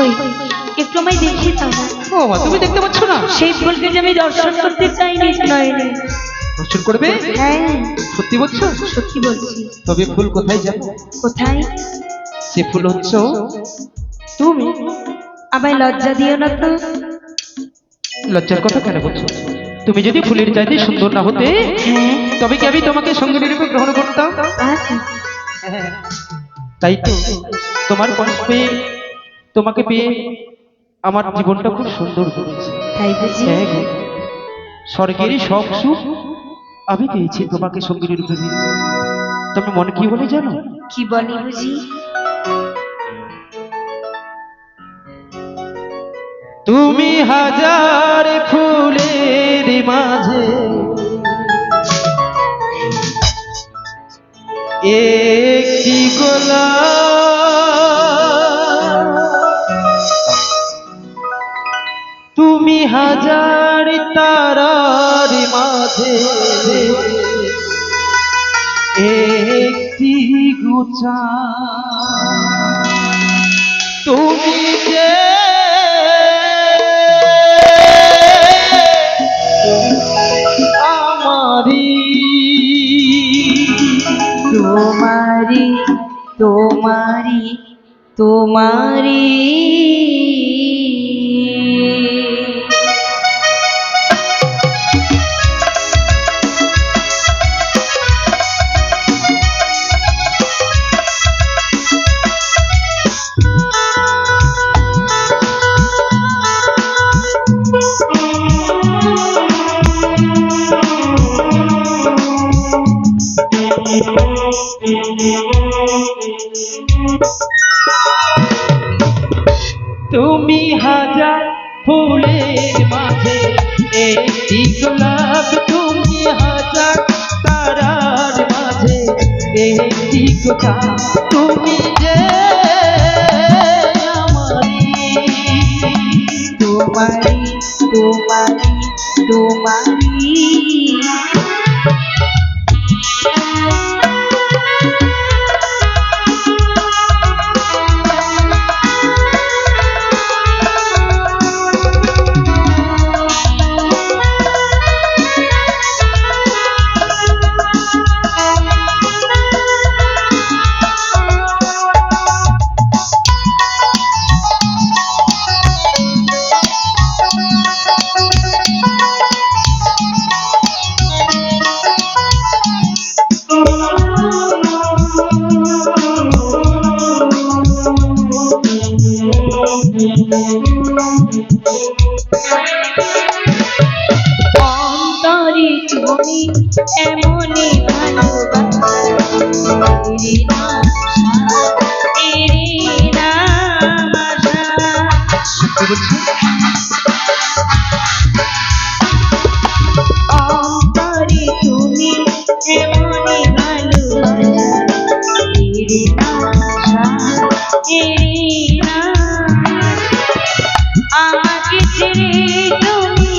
ওই একটু আমায় দেখিয়ে দাও। ও মা, তুমি দেখতে পাচ্ছ না? সেই ফুলকে যে আমি দর্শন করতে চাই নিজ নয়নে। দর্শন করবে? হ্যাঁ সত্যি বলছো? সত্যি বলছি। তবে ফুল কোথায় যাবো? কোথায়? সে ফুল হচ্ছে তুমি। আমায় লজ্জা দিও না তো। লজ্জার কথা কেন বলছো? তুমি যদি ফুলের চাইতে সুন্দর না হতে, হ্যাঁ তবে কি আমি তোমাকে সঙ্গে রূপে গ্রহণ করতাম? আচ্ছা। তাই তো তোমার পরশ পেয়ে, তোমাকে পেয়ে আমার জীবনটা খুব সুন্দর করেছে। তাই বুঝি? হ্যাঁ গো, স্বর্গেরই সব সুখ আমি পেয়েছি তোমাকে সঙ্গী রূপে নিয়ে। তবে মনে কি বলে জানো? কি বলি বুঝি? তুমি হাজার ফুলের মাঝে একটি গোলাপ, তুমি হাজার তারার মাঝে একটি গোছা, তুমি যে আমারি, তোমারি তোমারি তোমারি। তুমি হাজার ফুলের মাঝে একটি গোলাপ, তুমি হাজার তারার মাঝে একটি গোছা, তুমি যে আমারি, তোমারি তোমারি তোমারি। অন্তরে তুমি এমনই ভালোবাসি না, অন্তরে তুমি এমনই ভালোবাসি না, আমাকে ছেড়ে তুমি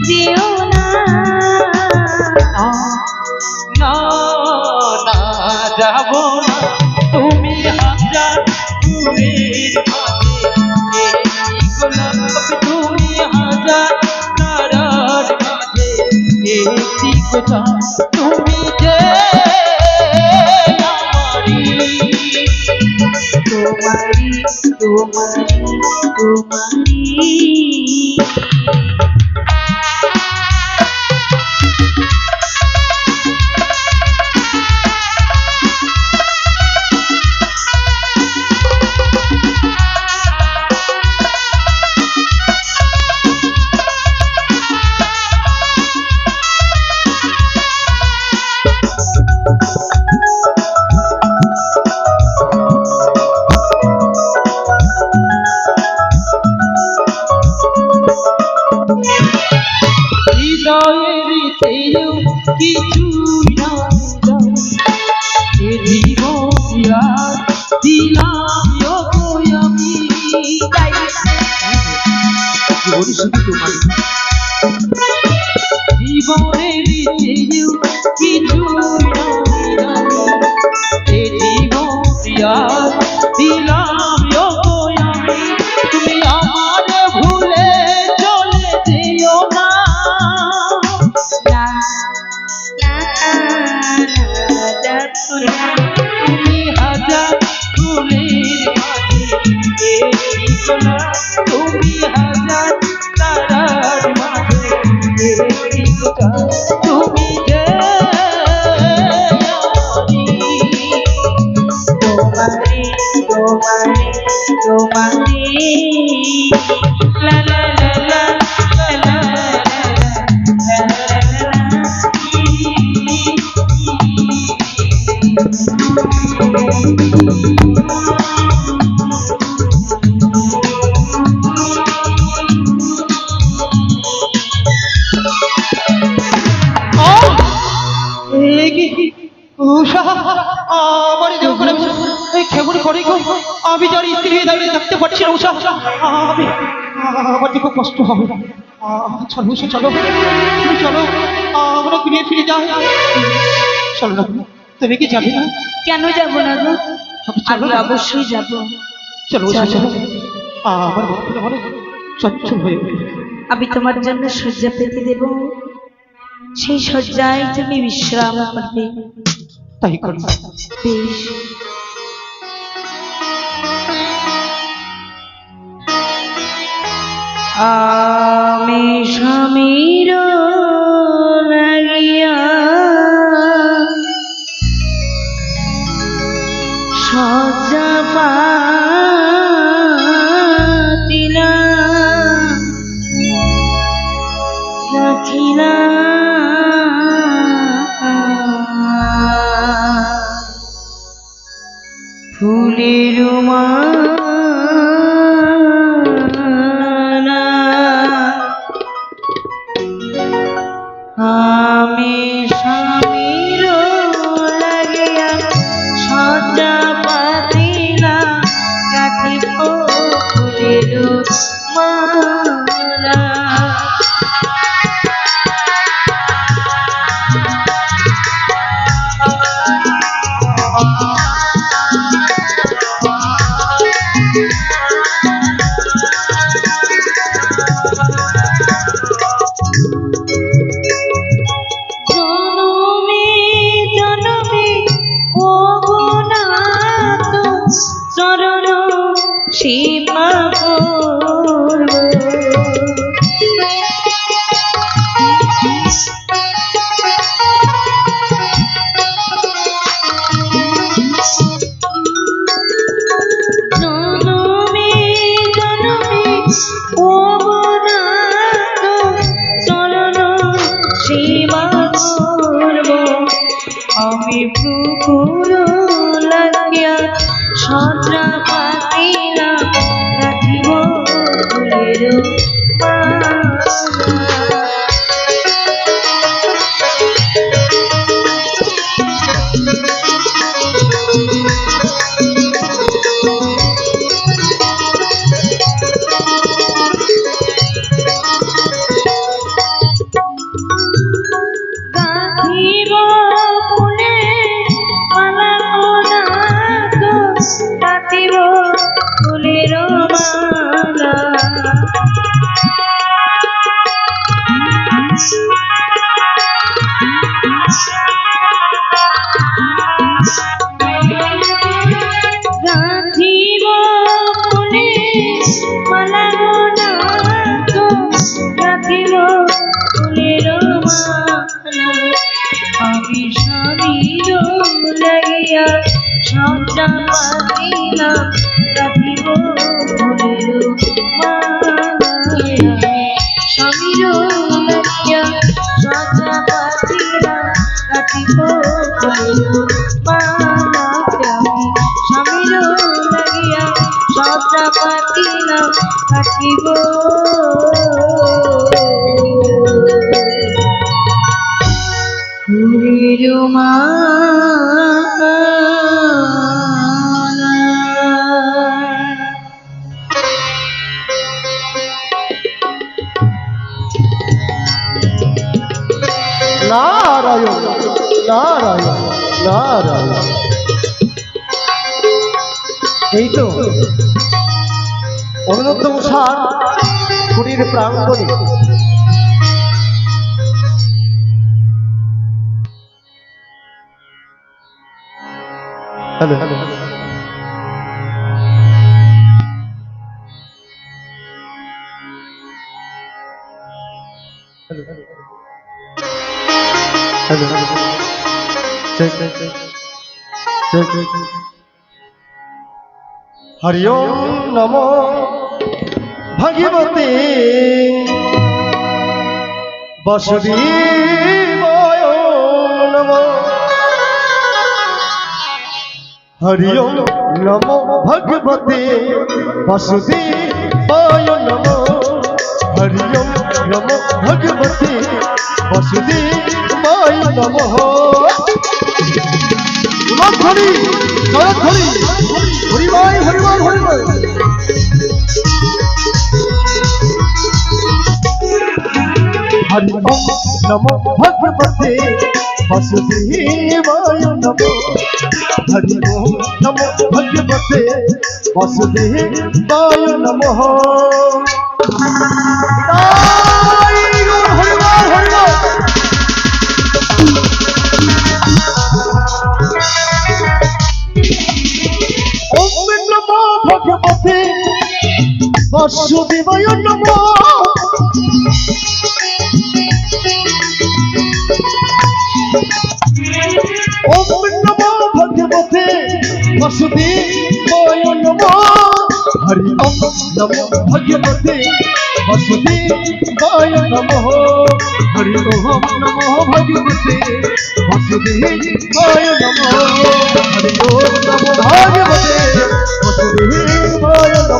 যেও না। না না যাব না, তুমি হাজার ফুলের মাঝে একটি গোলাপ, তুমি হাজার তারার মাঝে একটি গোছা, তুমি যে আমারি, তোমারি তোমারি তোমারি। হৃদয়ের চেয়েও কিছুই নাই, এ জীবন আর দিলাম আমি, জীবন শুধু তোমার, জীবনের চেয়েও কিছুই নাই, এ জীবন আর দিলাম আমি, তুমি তোমারে লা লা লা লা লা উষা আমার দেহ করে কেমন করে গো আমি যার স্ত্রী হয়ে দাঁড়িয়ে থাকতে পারছি না উষা আমি আমার যে খুব কষ্ট হবে চলো উষা চলো তুমি চলো আমরা ফিরে ফিরে যাই চলো না তুমি কি যাবে না কেন যাব না গো আমি অবশ্যই যাব চলো উষা চলো আমার মনটা অনেক চঞ্চল হয়ে উঠে আমি তোমার জন্য শয্যা পেতে দেব সেই শয্যায় তুমি বিশ্রাম করবে তাই করো বেশ আমি সমীর লাগিয়া শয্যা পাতিলাম ফুলের মালা আমি স্বামীর লাগিয়া শয্যা পাতিলাম গাঁথিব ফুলের মালা সীমা করব জনমে জনমে অবনাত চরণ সীমা করব আমি পুকুর লাগিয়া শয্যা পাতিলাম রাখিব ফুলের মালা গাঁথিব ফুলের মালা নাথ গাঁথিব ফুলের মালা গাঁথিব ফুলের মালা নাথ গাঁথিব ফুলের মালা আমি স্বামীর লাগিয়া শয্যা পাতিলাম গাঁথিব ফুলের মালা স্বামীর লাগিয়া শয্যা পাতিলাম গাঁথিব ফুলের মালা আমি স্বামীর লাগিয়া শয্যা পাতিলাম গাঁথিব ফুলের মালা নারায়ণ নারায়ণ নারায়ণ এই তো অনুরুদ্ধ সার কুটির প্রাঙ্গণে হ্যালো হ্যালো হ্যালো হরি ওম নমো ভগবতে বাসুদেবায় নমঃ। হরি ওম নমো ভগবতে বাসুদেবায় নমঃ। হরি ওম নমো ভগবতে বাসুদেবায় নমঃ। হরি হরি হরি বল হরি বল হরি বল। হরি ওম নমো ভগবতে বাসুদেবায় নমঃ। হরি ওম নমো ভগবতে বাসুদেবায় নমঃ। হরি বল হরি বল। ওম নমো ভগবতে বাসুদেবায় নমঃ। ওম নমো ভগবতে বাসুদেবায় নমঃ। হরি ওম নমো ভগবতে বাসুদেবায় নমঃ। হরি ওম নমো ভগবতে বাসুদেবায় নমঃ। হরি ওম নমো ভগবতে বাসুদেবায় নমঃ।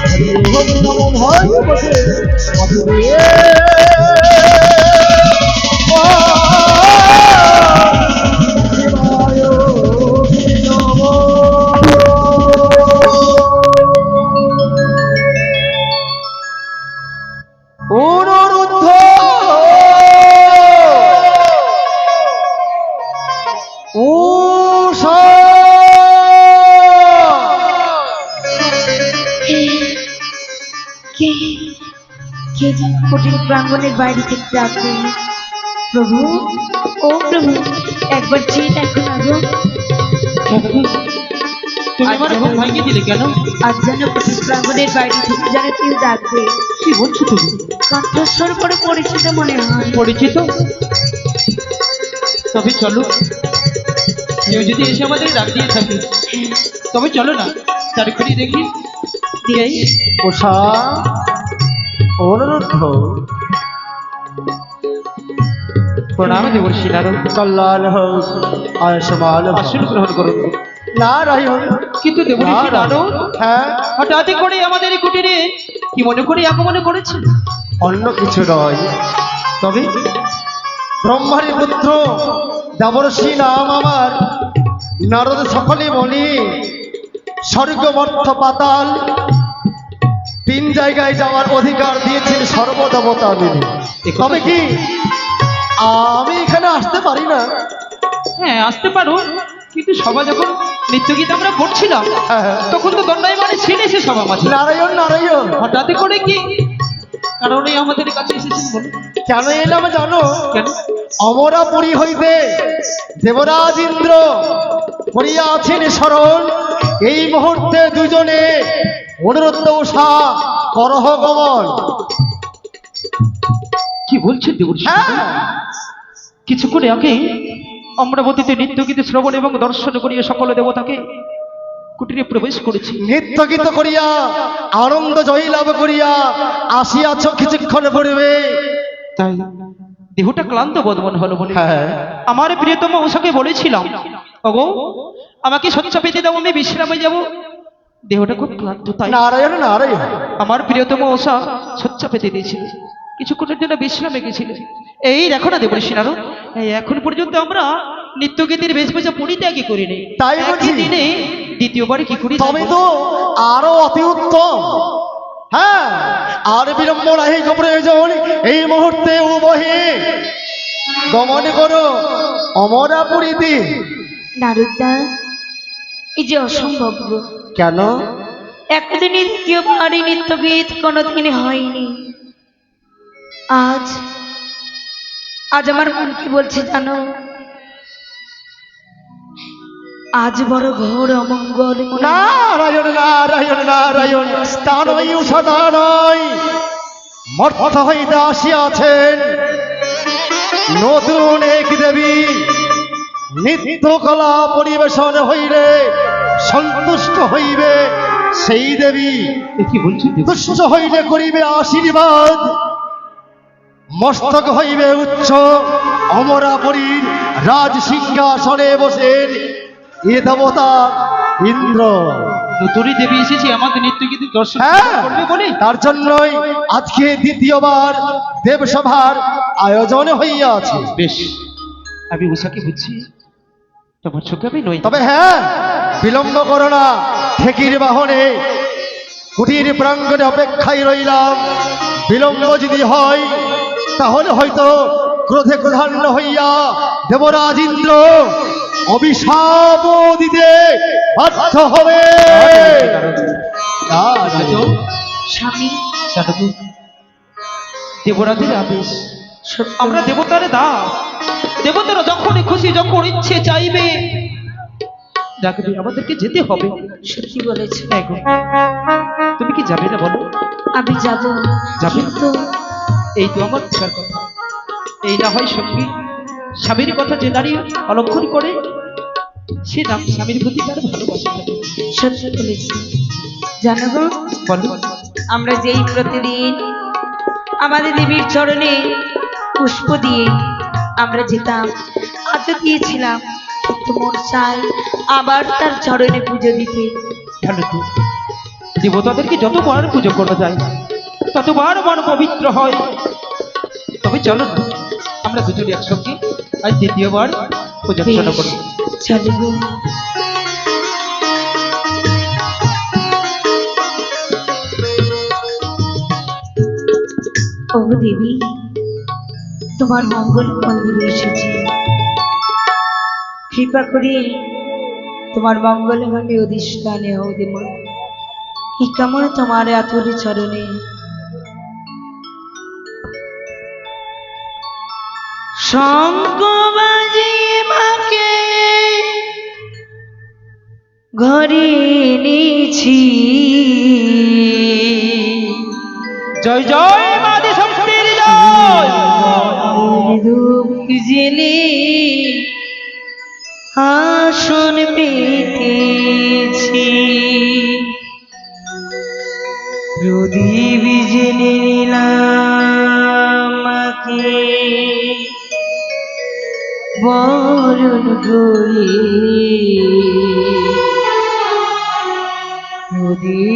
হরি ওম নমো ভগবতে বাসুদেবায় নমঃ। হরি ওম নমো ভগবতে অনুরুদ্ধ উষা কে কে যেন কুটির প্রাঙ্গণের বাইরে থেকে ডাকবে। প্রভু, ও প্রভু, একবার চেয়ে দেখো না গো। তুমি আমার ঘুম ভাঙিয়ে দিলে কেন? আজ যেন কুটির প্রাঙ্গণের বাইরে থেকে যেন কেউ ডাকবে। কি বলছো তুমি? কণ্ঠস্বর করে পরিচিত মনে হয়। পরিচিত? তবে চলো, কেউ যদি এসে আমাদের ডাক দিয়ে থাকে তবে চলো না চারিখানি দেখি। দিয়াই উষা অনুরুদ্ধ প্রণাম দেবর্ষী নারদ। কল্যাণ হোক আয়ুষ্মান হোক। আসন গ্রহণ করুন। নারায়ণ। কিন্তু দেবর্ষী নারদ হ্যাঁ, হঠাৎ করে আমাদের এই কুটিরে কি মনে করে আগমন করেছে? অন্য কিছু নয়, তবে ব্রহ্মারী পুত্র দেবর্ষি নাম আমার। নারদ সকলে বলি স্বর্গ মর্ত্য পাতাল তিন জায়গায় যাওয়ার অধিকার দিয়েছেন সর্বদেবতা মিলে। তবে কি আমি এখানে আসতে পারি না? হ্যাঁ, আসতে পারো, কিন্তু সভা যখন নৃত্যগীত আমরা করছিলাম হ্যাঁ। তখন তো দণ্ডায়মানে ছিলে সে সভা মাঝে। নারায়ণ নারায়ণ। হঠাৎ করে কি কারণে আমাদের কাছে এসেছেন বলো? কেন এলাম জানো? কেন? অমরাপুরী হইতে দেবরাজ ইন্দ্র করিয়া আছেন স্মরণ। এই মুহূর্তে দুজনে অনুরুদ্ধ উষা করহ গমন। কি বলছেন দেবর্ষি? হ্যাঁ, কিছুক্ষণ আগে অমরাবতীতে নৃত্যগীতে শ্রবণ এবং দর্শন করিয়া সকল দেবতাকে কুটিরে প্রবেশ করেছি। নৃত্য গীত করিয়া আনন্দ জয় লাভ করিয়া আসিয়াছ কিছুক্ষণ পূর্বে। তাই দেহটা ক্লান্ত বোধমন হলো বলে হ্যাঁ, আমার প্রিয়তম উষাকে বলেছিলাম, ওগো আমাকে শয্যা পেতে দাও, আমি বিশ্রামে যাব। দেহটা খুব ক্লান্ত, তাই নারায়ণ নারায়ণ। আমার প্রিয়তম উষা শয্যা পেতে দিয়েছিল, কিছুক্ষণের জন্য বিশ্রামে গেছিল। এই দেখো না দেবর্ষি নারদ, এই এখন পর্যন্ত আমরা নিত্যগীতির বেশভূষা পরিত্যাগই করিনি। তাই একই বলছি। দিনে দ্বিতীয়বার কি করি তবে তো আরো অতি উত্তম। হ্যাঁ, আর বিলম্ব নাহি গো প্রয়োজন। এই মুহূর্তে উভয়ে গমন করো অমরাপুরীতে। নারদা, এই যে অসম্ভব গো। কেন? একদিনই দ্বিতীয়বার এই নৃত্যগীত কোনোদিনই হয়নি। আজ আজ আমার মন কি বলছে জানো? আজ বড় ঘোর অমঙ্গল মনে হয়। নারায়ণ নারায়ণ নারায়ণ। তা নয় উষা, তা নয়। মর্থ হইতে আসিয়াছেন নতুন এক দেবী নিত্য কলা পরিবেশন হইলে সন্তুষ্ট হইবে সেই দেবী, এ কি বলছো দেবী? তুষ্ট হইলে করিবে আশীর্বাদ, মস্তক হইবে উচ্চ, অমরাপুরীর রাজ সিংহাসনে বসেন এ দেবতা ইন্দ্র। নতুনই দেবী এসেছি আমাদের নিত্য গীতি দর্শন হ্যাঁ, করবে বলে। তার জন্যই আজকে দ্বিতীয়বার দেবসভার আয়োজন হইয়াছে। বেশ, আমি উষাকে বুঝছি, তোমার চোখে আমি নই। তবে হ্যাঁ, বিলম্ব করো না, ঠেকির বাহনে কুটির প্রাঙ্গণে অপেক্ষায় রইলাম। বিলম্ব যদি হয় তাহলে হয়তো ক্রোধে ক্রধান্য হইয়া দেবরাজ ইন্দ্র অভিশাপ দিতে বাধ্য হবে। স্বামী, জানবো, দেবরাজের আদেশ, সত্য আমরা দেবতারে দাস। দেবতারা যখনই খুশি, যখন ইচ্ছে চাইবে ডাকবে, আমাদেরকে যেতে হবে। সত্যি বলেছ। হ্যাঁ গো। তুমি কি যাবে না বলো? আমি যাব, যাবে? কিন্তু এই তো আমার ইচ্ছার কথা। এই না হয় সঙ্গী, স্বামীর কথা যে নারী অলক্ষণ করে সে নাম স্বামীর প্রতি তার ভালোবাসা থাকে। সত্যি বলেছ। জানো গো, বলো। আমরা যেই প্রতিদিন আমাদের দেবীর চরণে পুষ্প দিয়ে আমরা যেতাম, আজও গিয়েছিলাম, কিন্তু মন চাই আবার তার চরণে পুজো দিতে। ভালো তো, দেবতাদেরকে যতবার পুজো করা যায় ততবার মন পবিত্র হয়। তবে চলো না, আমরা দুজনে একসঙ্গে আজ দ্বিতীয়বার পূজা অর্চনা করব। চলো গো। ও দেবী, তোমার মঙ্গল মন্দিরে এসেছি, কৃপা করে তোমার মঙ্গল ঘটে অধিষ্ঠানে হও দেবী। কি কেমন তোমার আতুরি চরণে শঙ্খ বাজিয়ে মাকে ঘরে এনেছি। জয় জয় মাদি শক্তির জয়। ধূপ জেলে আসন পেতেছি, প্রদীপ জেলে নিলামকে বরণ করে, প্রদীপ